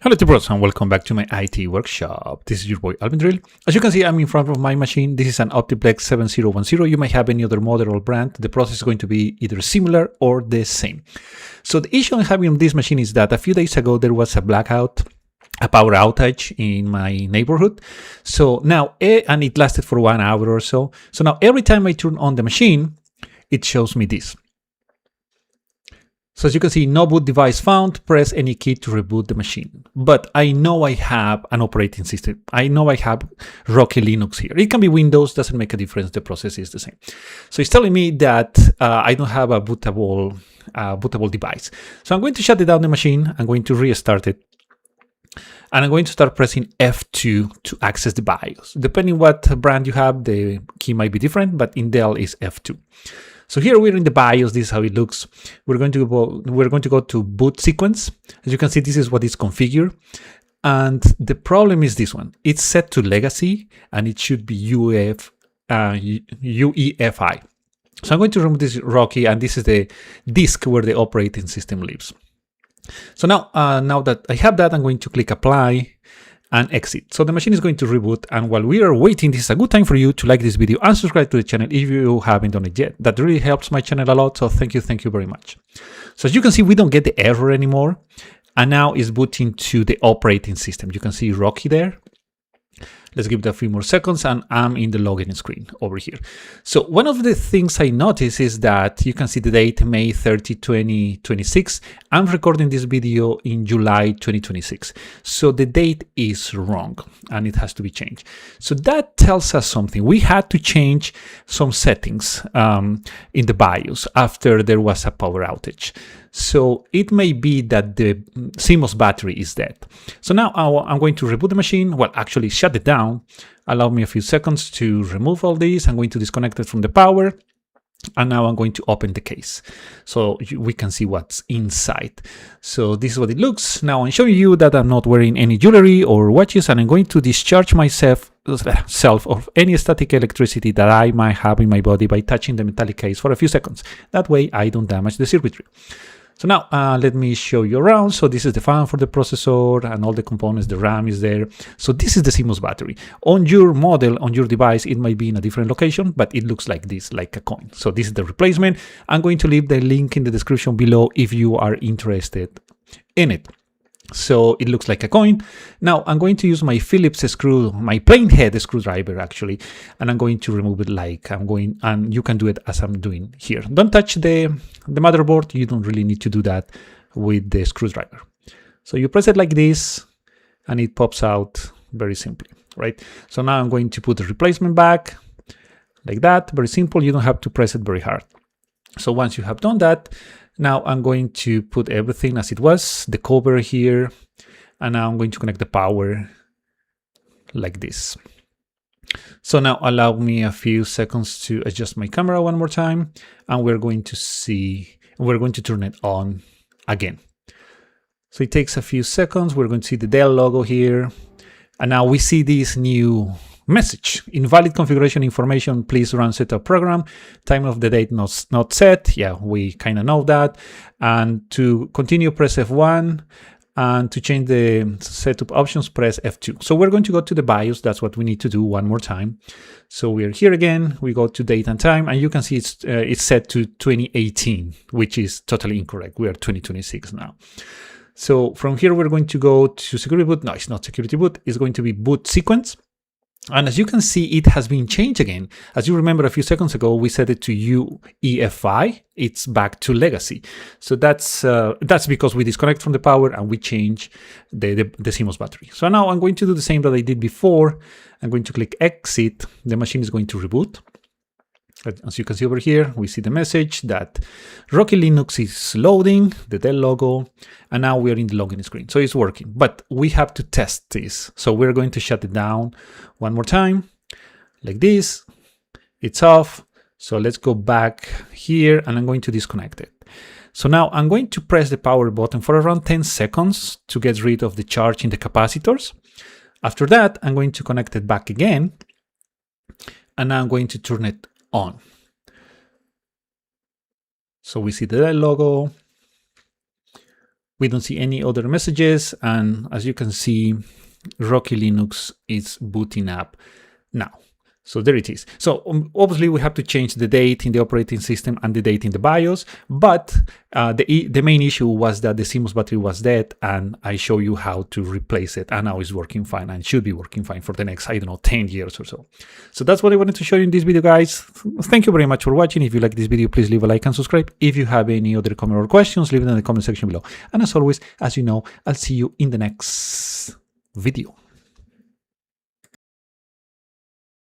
Hello T-Pros and welcome back to my IT workshop. This is your boy Alvendril. As you can see, I'm in front of my machine. This is an Optiplex 7010. You may have any other model or brand. The process is going to be either similar or the same. So the issue I'm having on this machine is that a few days ago there was a blackout, a power outage in my neighborhood. So now, and it lasted for 1 hour or so. So now every time I turn on the machine, it shows me this. So as you can see, no boot device found, press any key to reboot the machine. But I know I have an operating system. I know I have Rocky Linux here. It can be Windows, doesn't make a difference. The process is the same. So it's telling me that I don't have a bootable device. So I'm going to shut down the machine. I'm going to restart it. And I'm going to start pressing F2 to access the BIOS. Depending what brand you have, the key might be different, but in Dell is F2. So here we're in the BIOS. This is how it looks. We're going to go to boot sequence. As you can see, this is what is configured. And the problem is this one. It's set to legacy and it should be UEFI. So I'm going to remove this Rocky, and this is the disk where the operating system lives. So now that I have that, I'm going to click apply and exit. So the machine is going to reboot. And while we are waiting, this is a good time for you to like this video and subscribe to the channel if you haven't done it yet. That really helps my channel a lot. So thank you very much. So as you can see, we don't get the error anymore. And now it's booting to the operating system. You can see Rocky there. Let's give it a few more seconds and I'm in the login screen over here. So one of the things I notice is that you can see the date May 30, 2026. I'm recording this video in July 2026. So the date is wrong and it has to be changed. So that tells us something. We had to change some settings in the BIOS after there was a power outage. So it may be that the CMOS battery is dead. So now I'm going to reboot the machine. Well, actually shut it down. Allow me a few seconds to remove all this. I'm going to disconnect it from the power. And now I'm going to open the case so we can see what's inside. So this is what it looks. Now I'm showing you that I'm not wearing any jewelry or watches, and I'm going to discharge myself of any static electricity that I might have in my body by touching the metallic case for a few seconds. That way I don't damage the circuitry. So now let me show you around. So this is the fan for the processor and all the components. The RAM is there. So this is the CMOS battery. On your model, on your device, it might be in a different location, but it looks like this, like a coin. So this is the replacement. I'm going to leave the link in the description below if you are interested in it. So it looks like a coin. Now I'm going to use my Phillips screw, my plain head screwdriver actually, and I'm going to remove it like I'm going, and you can do it as I'm doing here. Don't touch the motherboard. You don't really need to do that with the screwdriver. So you press it like this and it pops out very simply, right? So now I'm going to put the replacement back like that. Very simple. You don't have to press it very hard. So once you have done that, now I'm going to put everything as it was, the cover here, and now I'm going to connect the power like this. So now allow me a few seconds to adjust my camera one more time, and we're going to turn it on again. So it takes a few seconds. We're going to see the Dell logo here, and now we see this new message: invalid configuration information, please run setup program, time of the date not set. Yeah, we kind of know that. And to continue, press F1, and to change the setup options, press F2. So we're going to go to the BIOS. That's what we need to do one more time. So we're here again. We go to date and time, and you can see it's set to 2018, which is totally incorrect. We are 2026 now. So from here, we're going to go to security boot. No, it's not security boot. It's going to be boot sequence. And as you can see, it has been changed again. As you remember a few seconds ago, we set it to UEFI. It's back to legacy. So that's because we disconnect from the power and we change the CMOS battery. So now I'm going to do the same that I did before. I'm going to click exit. The machine is going to reboot. As you can see over here, we see the message that Rocky Linux is loading, the Dell logo, and now we are in the login screen. So it's working, but we have to test this. So we're going to shut it down one more time, like this. It's off. So let's go back here, and I'm going to disconnect it. So now I'm going to press the power button for around 10 seconds to get rid of the charge in the capacitors. After that, I'm going to connect it back again, and now I'm going to turn it on. So we see the Dell logo. We don't see any other messages. And as you can see, Rocky Linux is booting up now. So there it is. So obviously we have to change the date in the operating system and the date in the BIOS, but the main issue was that the CMOS battery was dead, and I show you how to replace it, and now it's working fine and should be working fine for the next, I don't know, 10 years or so. So that's what I wanted to show you in this video, guys. Thank you very much for watching. If you like this video, please leave a like and subscribe. If you have any other comment or questions, leave it in the comment section below. And as always, as you know, I'll see you in the next video.